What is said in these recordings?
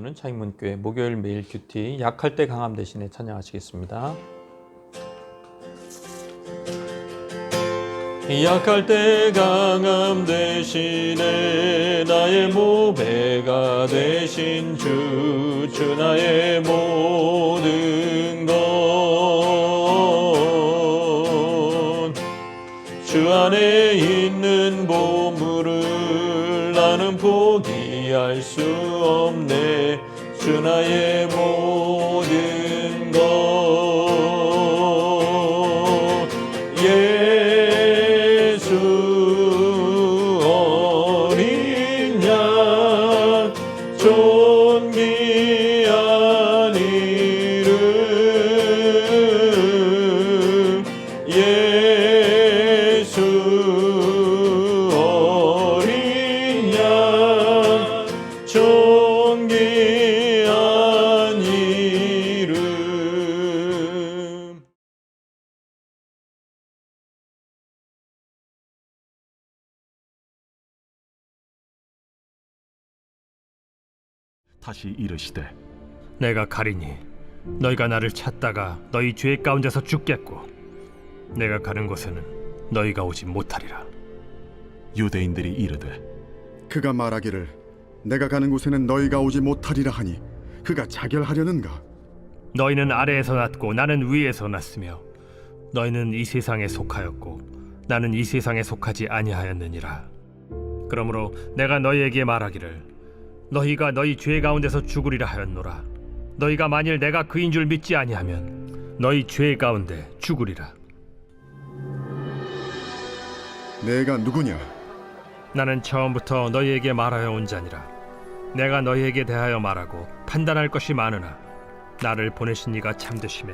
기도는 차익문교회 목요일 매일 큐티 약할 때 강함 대신에 찬양하시겠습니다. 약할 때 강함 대신에 나의 모배가 되신 주 나의 모든 것 주 안에 있는 보물을 나는 포기할 수 없네. 주 나의 모든 것 예수 어린 양 존귀한 이름 예수 어린 양 존귀한 이름. 다시 이르시되 내가 가리니 너희가 나를 찾다가 너희 죄 가운데서 죽겠고 내가 가는 곳에는 너희가 오지 못하리라. 유대인들이 이르되 그가 말하기를 내가 가는 곳에는 너희가 오지 못하리라 하니 그가 자결하려는가? 너희는 아래에서 났고 나는 위에서 났으며 너희는 이 세상에 속하였고 나는 이 세상에 속하지 아니하였느니라. 그러므로 내가 너희에게 말하기를 너희가 너희 죄 가운데서 죽으리라 하였노라. 너희가 만일 내가 그인 줄 믿지 아니하면 너희 죄 가운데 죽으리라. 내가 누구냐? 나는 처음부터 너희에게 말하여 온 자니라. 내가 너희에게 대하여 말하고 판단할 것이 많으나 나를 보내신 이가 참되심에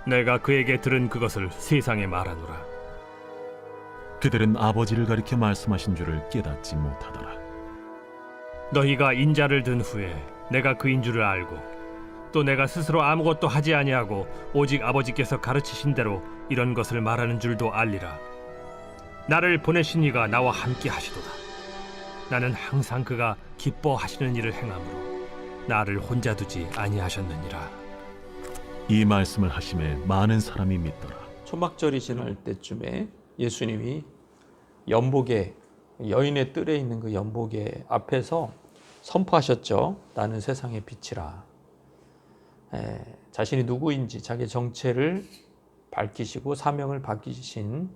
내가 그에게 들은 그것을 세상에 말하노라. 그들은 아버지를 가리켜 말씀하신 줄을 깨닫지 못하더라. 너희가 인자를 든 후에 내가 그인 줄을 알고 또 내가 스스로 아무것도 하지 아니하고 오직 아버지께서 가르치신 대로 이런 것을 말하는 줄도 알리라. 나를 보내신 이가 나와 함께 하시도다. 나는 항상 그가 기뻐하시는 일을 행함으로 나를 혼자 두지 아니하셨느니라. 이 말씀을 하심에 많은 사람이 믿더라. 초막절이 지날 때쯤에 예수님이 연복에 여인의 뜰에 있는 그 연복의 앞에서 선포하셨죠. 나는 세상의 빛이라. 자신이 누구인지 자기의 정체를 밝히시고 사명을 밝히신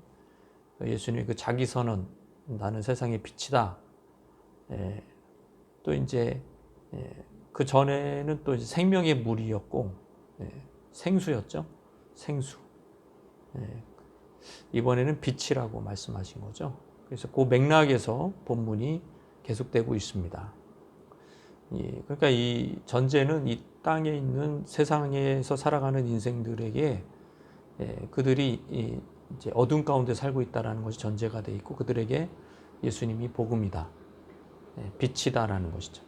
예수님의 그 자기 선언, 나는 세상의 빛이다. 또 이제 그 전에는 또 이제 생명의 물이었고 생수였죠. 생수. 이번에는 빛이라고 말씀하신 거죠. 그래서 그 맥락에서 본문이 계속되고 있습니다. 그러니까 이 전제는 이 땅에 있는 세상에서 살아가는 인생들에게 그들이 이제 어둠 가운데 살고 있다라는 것이 전제가 돼 있고 그들에게 예수님이 복음이다, 빛이다라는 것이죠.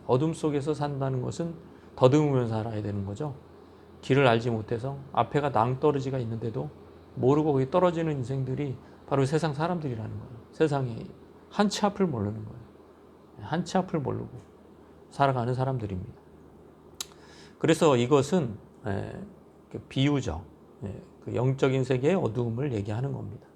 어둠 속에서 산다는 것은 더듬으면 살아야 되는 거죠. 길을 알지 못해서 앞에가 낭떠러지가 있는데도 모르고 거기 떨어지는 인생들이 바로 세상 사람들이라는 거예요. 세상에 한 치 앞을 모르는 거예요. 한 치 앞을 모르고 살아가는 사람들입니다. 그래서 이것은 비유죠. 그 영적인 세계의 어두움을 얘기하는 겁니다.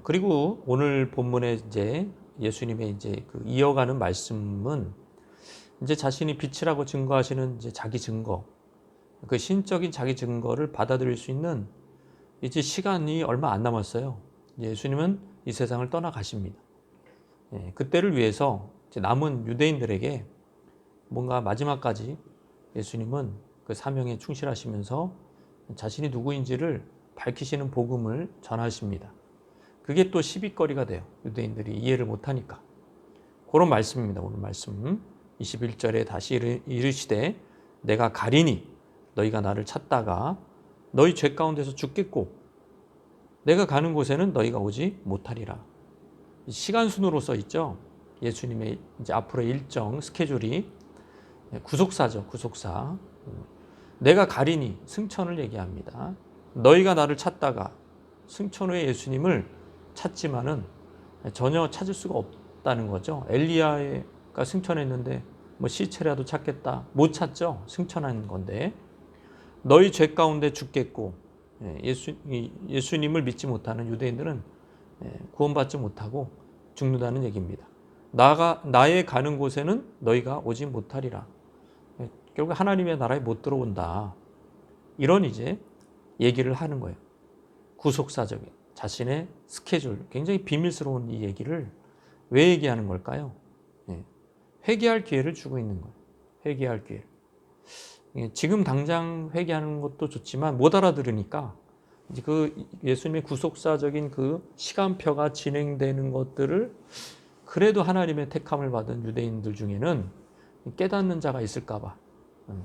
그리고 오늘 본문에 이제 예수님의 이제 그 이어가는 말씀은 이제 자신이 빛이라고 증거하시는 이제 자기 증거, 그 신적인 자기 증거를 받아들일 수 있는 이제 시간이 얼마 안 남았어요. 예수님은 이 세상을 떠나가십니다. 그때를 위해서 이제 남은 유대인들에게 뭔가 마지막까지 예수님은 그 사명에 충실하시면서 자신이 누구인지를 밝히시는 복음을 전하십니다. 그게 또 시비거리가 돼요. 유대인들이 이해를 못하니까. 그런 말씀입니다. 오늘 말씀 21절에 다시 이르시되 내가 가리니 너희가 나를 찾다가 너희 죄 가운데서 죽겠고 내가 가는 곳에는 너희가 오지 못하리라. 시간 순으로 써 있죠. 예수님의 이제 앞으로의 일정 스케줄이 구속사죠. 구속사. 내가 가리니 승천을 얘기합니다. 너희가 나를 찾다가 승천 후에 예수님을 찾지만은 전혀 찾을 수가 없다는 거죠. 엘리야의 그러니까 승천했는데 뭐 시체라도 찾겠다. 못 찾죠. 승천한 건데. 너희 죄 가운데 죽겠고, 예수님을 믿지 못하는 유대인들은 구원받지 못하고 죽는다는 얘기입니다. 나의 가는 곳에는 너희가 오지 못하리라. 결국 하나님의 나라에 못 들어온다. 이런 이제 얘기를 하는 거예요. 구속사적인 자신의 스케줄, 굉장히 비밀스러운 이 얘기를 왜 얘기하는 걸까요? 회개할 기회를 주고 있는 거예요. 회개할 기회. 지금 당장 회개하는 것도 좋지만 못 알아들으니까 이제 그 예수님의 구속사적인 그 시간표가 진행되는 것들을 그래도 하나님의 택함을 받은 유대인들 중에는 깨닫는 자가 있을까봐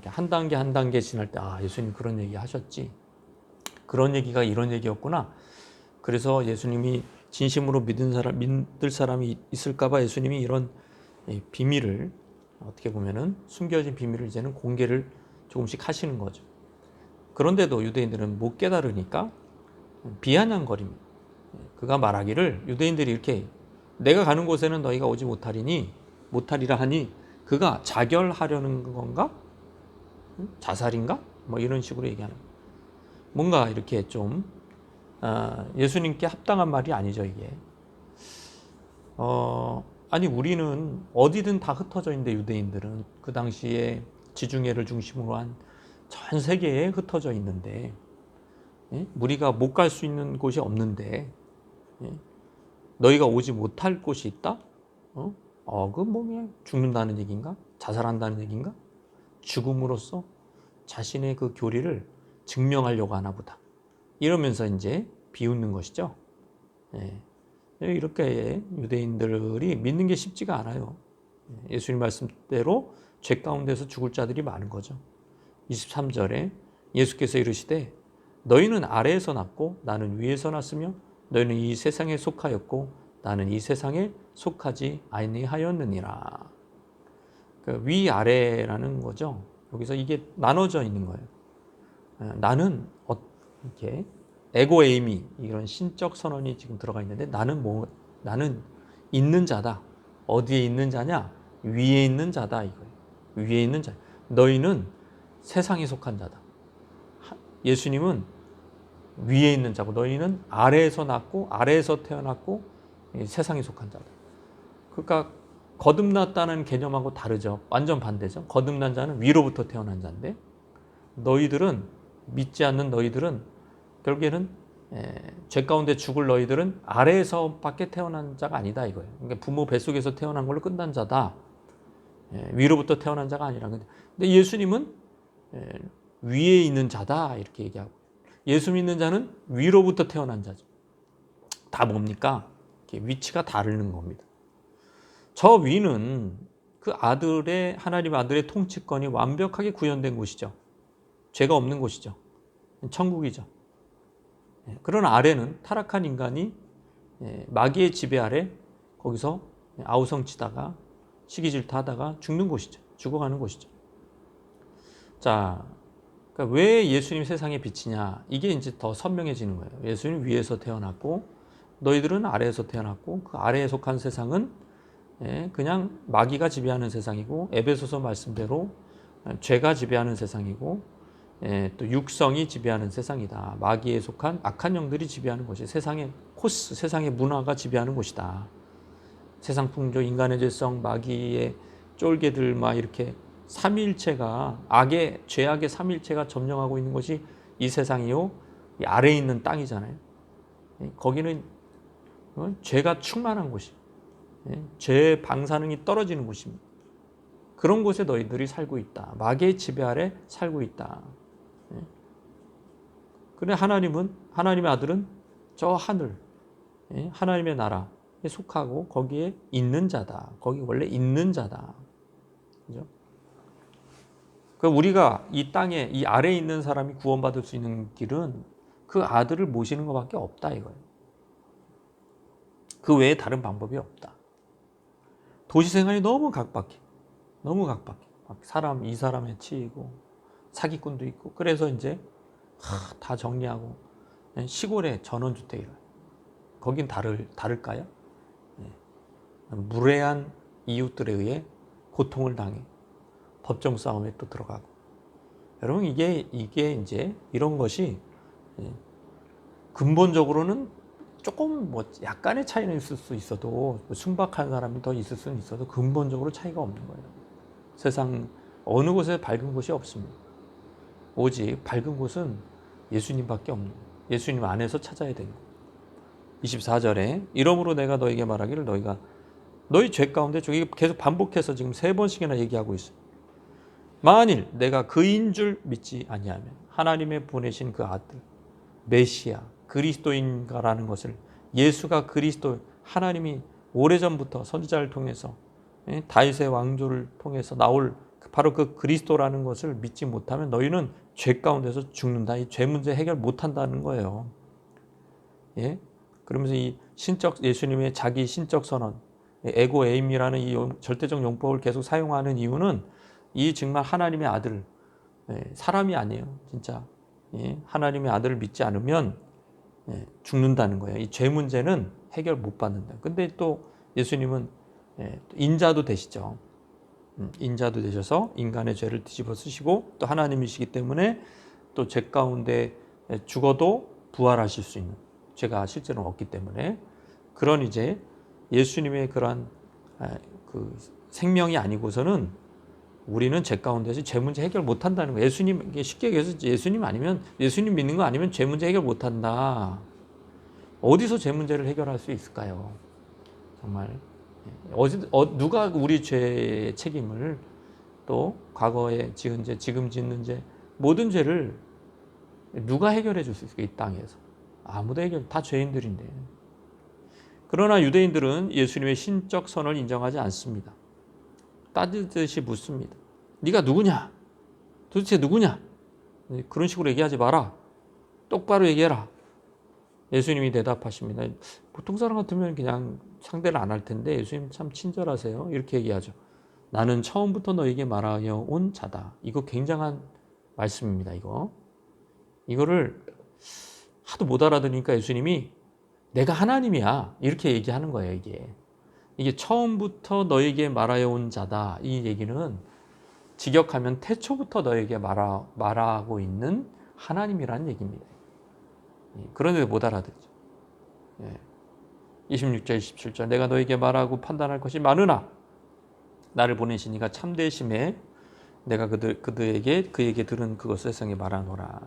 한 단계 한 단계 지날 때 예수님 그런 얘기 하셨지. 그런 얘기가 이런 얘기였구나. 그래서 예수님이 진심으로 믿을 사람이 있을까봐 예수님이 이런 비밀을 어떻게 보면은 숨겨진 비밀을 이제는 공개를 조금씩 하시는 거죠. 그런데도 유대인들은 못 깨달으니까 비아냥거립니다. 그가 말하기를 유대인들이 이렇게 내가 가는 곳에는 너희가 오지 못하리라 하니 그가 자결하려는 건가? 자살인가? 뭐 이런 식으로 얘기하는 거예요. 뭔가 이렇게 좀 예수님께 합당한 말이 아니죠 이게. 아니 우리는 어디든 다 흩어져 있는데 유대인들은 그 당시에 지중해를 중심으로 한 전 세계에 흩어져 있는데 우리가 못 갈 수 있는 곳이 없는데 너희가 오지 못할 곳이 있다? 그 뭐 그냥 죽는다는 얘기인가? 자살한다는 얘기인가? 죽음으로써 자신의 그 교리를 증명하려고 하나 보다. 이러면서 이제 비웃는 것이죠. 이렇게 유대인들이 믿는 게 쉽지가 않아요. 예수님 말씀대로 죄 가운데서 죽을 자들이 많은 거죠. 23절에 예수께서 이르시되 너희는 아래에서 났고 나는 위에서 났으며 너희는 이 세상에 속하였고 나는 이 세상에 속하지 아니하였느니라. 그 위아래라는 거죠. 여기서 이게 나눠져 있는 거예요. 나는 이렇게 에고 에이미 이런 신적 선언이 지금 들어가 있는데 나는 있는 자다. 어디에 있는 자냐? 위에 있는 자다 이거예요. 위에 있는 자. 너희는 세상에 속한 자다. 예수님은 위에 있는 자고 너희는 아래에서 났고 아래에서 태어났고 세상에 속한 자다. 그러니까 거듭났다는 개념하고 다르죠. 완전 반대죠. 거듭난 자는 위로부터 태어난 자인데 너희들은 믿지 않는 너희들은 결국에는 죄 가운데 죽을 너희들은 아래에서밖에 태어난 자가 아니다 이거예요. 그러니까 부모 뱃속에서 태어난 걸로 끝난 자다. 위로부터 태어난 자가 아니라. 근데 예수님은 위에 있는 자다 이렇게 얘기하고 예수 믿는 자는 위로부터 태어난 자죠. 다 뭡니까? 위치가 다르는 겁니다. 저 위는 그 하나님 아들의 통치권이 완벽하게 구현된 곳이죠. 죄가 없는 곳이죠. 천국이죠. 그런 아래는 타락한 인간이 마귀의 지배 아래 거기서 아우성치다가 시기질투하다가 죽는 곳이죠. 죽어가는 곳이죠. 자, 그러니까 왜 예수님 세상의 빛이냐? 이게 이제 더 선명해지는 거예요. 예수님 위에서 태어났고 너희들은 아래에서 태어났고 그 아래에 속한 세상은 그냥 마귀가 지배하는 세상이고 에베소서 말씀대로 죄가 지배하는 세상이고 또 육성이 지배하는 세상이다. 마귀에 속한 악한 영들이 지배하는 것이 세상의 코스, 세상의 문화가 지배하는 곳이다. 세상 풍조, 인간의 죄성, 마귀의 쫄개들 막 이렇게 삼위일체가 죄악의 삼위일체가 점령하고 있는 것이 이 세상이요. 이 아래에 있는 땅이잖아요. 거기는 죄가 충만한 곳이, 죄의 방사능이 떨어지는 곳입니다. 그런 곳에 너희들이 살고 있다. 마귀의 지배 아래 살고 있다. 그런데 하나님의 아들은 저 하늘, 하나님의 나라에 속하고 거기에 있는 자다. 거기 원래 있는 자다. 그죠? 그러니까 우리가 이 땅에 이 아래에 있는 사람이 구원받을 수 있는 길은 그 아들을 모시는 것밖에 없다 이거예요. 그 외에 다른 방법이 없다. 도시 생활이 너무 각박해. 너무 각박해. 이 사람에 치이고 사기꾼도 있고 그래서 이제 다 정리하고 시골에 전원주택이라. 거긴 다를까요? 무례한 이웃들에 의해 고통을 당해. 법정 싸움에 또 들어가고. 여러분 이게 이제 이런 것이 근본적으로는 조금 뭐 약간의 차이는 있을 수 있어도 순박한 사람이 더 있을 수는 있어도 근본적으로 차이가 없는 거예요. 세상 어느 곳에 밝은 곳이 없습니다. 오직 밝은 곳은 예수님밖에 없는 거예요. 예수님 안에서 찾아야 되는 거예요. 24절에 이러므로 내가 너에게 말하기를 너희가 너희 죄 가운데 이게 계속 반복해서 지금 3번씩이나 얘기하고 있어요. 만일 내가 그인 줄 믿지 아니하면 하나님의 보내신 그 아들 메시아 그리스도인가라는 것을 예수가 그리스도 하나님이 오래전부터 선지자를 통해서 다윗의 왕조를 통해서 나올 바로 그 그리스도라는 것을 믿지 못하면 너희는 죄 가운데서 죽는다. 이 죄 문제 해결 못한다는 거예요. 예? 그러면서 이 신적 예수님의 자기 신적 선언 에고 에임이라는 이 절대적 용법을 계속 사용하는 이유는 이 정말 하나님의 아들 사람이 아니에요. 진짜 하나님의 아들을 믿지 않으면 죽는다는 거예요. 이 죄 문제는 해결 못 받는다. 근데 또 예수님은 인자도 되시죠. 인자도 되셔서 인간의 죄를 뒤집어 쓰시고 또 하나님이시기 때문에 또 죄 가운데 죽어도 부활하실 수 있는 죄가 실제로는 없기 때문에 그런 이제 예수님의 그러한 그 생명이 아니고서는 우리는 죄 가운데서 죄 문제 해결 못 한다는 거예요. 예수님 쉽게 얘기해서 예수님 믿는 거 아니면 죄 문제 해결 못 한다. 어디서 죄 문제를 해결할 수 있을까요? 정말 누가 우리 죄의 책임을 또 과거에 지은 죄, 지금 짓는 죄 모든 죄를 누가 해결해 줄 수 있을까? 이 땅에서 아무도 다 죄인들인데. 그러나 유대인들은 예수님의 신적 선을 인정하지 않습니다. 따지듯이 묻습니다. 네가 누구냐? 도대체 누구냐? 그런 식으로 얘기하지 마라. 똑바로 얘기해라. 예수님이 대답하십니다. 보통 사람 같으면 그냥 상대를 안 할 텐데 예수님 참 친절하세요. 이렇게 얘기하죠. 나는 처음부터 너에게 말하여 온 자다. 이거 굉장한 말씀입니다. 이거를 하도 못 알아들으니까 예수님이 내가 하나님이야. 이렇게 얘기하는 거예요. 이게 처음부터 너에게 말하여 온 자다. 이 얘기는 직역하면 태초부터 너에게 말하고 있는 하나님이라는 얘기입니다. 그런데 못 알아듣죠. 26절, 27절 내가 너에게 말하고 판단할 것이 많으나 나를 보내신 이가 참되심에 내가 그에게 들은 그것을 세상에 말하노라.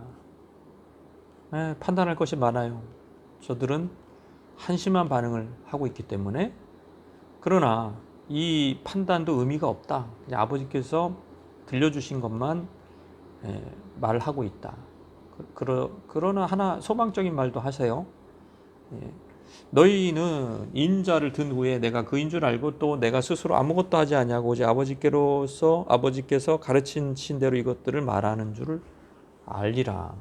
판단할 것이 많아요. 저들은 한심한 반응을 하고 있기 때문에 그러나 이 판단도 의미가 없다. 그냥 아버지께서 들려주신 것만 말하고 있다. 그러나 하나 소망적인 말도 하세요. 너희는 인자를 든 후에 내가 그인 줄 알고 또 내가 스스로 아무것도 하지 아니하고 오직 아버지께서 가르치신 대로 이것들을 말하는 줄을 알리라.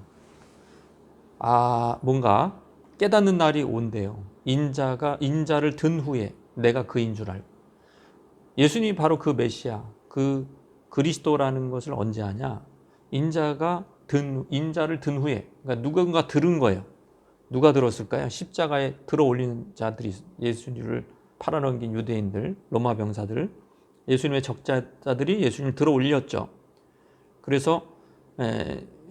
뭔가 깨닫는 날이 온대요. 인자를 든 후에 내가 그인 줄 알고. 예수님이 바로 그 메시아, 그 그리스도라는 것을 언제 하냐? 인자를 든 후에, 그러니까 누군가 들은 거예요. 누가 들었을까요? 십자가에 들어 올리는 자들이 예수님을 팔아넘긴 유대인들, 로마 병사들, 예수님의 적자자들이 예수님을 들어 올렸죠. 그래서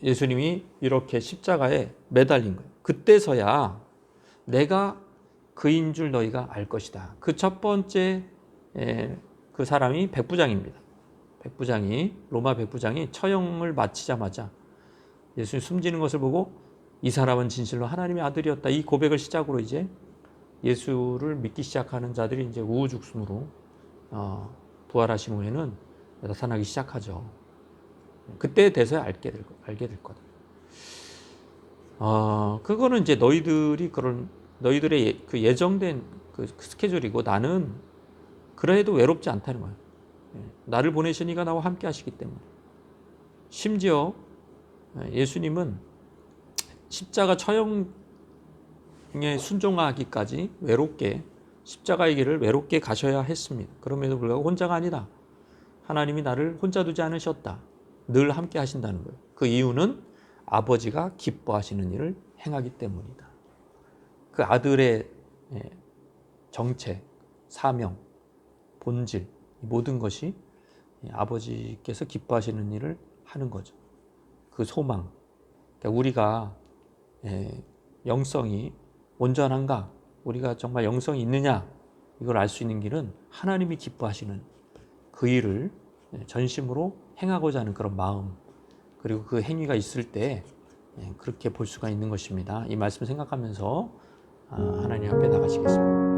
예수님이 이렇게 십자가에 매달린 거예요. 그때서야 내가 그인 줄 너희가 알 것이다. 그 첫 번째 그 사람이 백부장입니다. 로마 백부장이 처형을 마치자마자 예수님 숨지는 것을 보고 이 사람은 진실로 하나님의 아들이었다. 이 고백을 시작으로 이제 예수를 믿기 시작하는 자들이 이제 우후죽순으로 부활하신 후에는 나타나기 시작하죠. 그때 돼서야 알게 될 거다. 그거는 이제 너희들의 그 예정된 그 스케줄이고 나는 그래도 외롭지 않다는 거예요. 나를 보내신 이가 나와 함께 하시기 때문에. 심지어 예수님은 십자가 처형에 순종하기까지 십자가의 길을 외롭게 가셔야 했습니다. 그럼에도 불구하고 혼자가 아니다. 하나님이 나를 혼자 두지 않으셨다. 늘 함께 하신다는 거예요. 그 이유는 아버지가 기뻐하시는 일을 행하기 때문이다. 그 아들의 정체, 사명, 본질, 모든 것이 아버지께서 기뻐하시는 일을 하는 거죠. 그 소망. 그러니까 우리가 영성이 온전한가? 우리가 정말 영성이 있느냐? 이걸 알 수 있는 길은 하나님이 기뻐하시는 그 일을 전심으로 행하고자 하는 그런 마음, 그리고 그 행위가 있을 때 그렇게 볼 수가 있는 것입니다. 이 말씀 생각하면서 하나님 앞에 나가시겠습니다.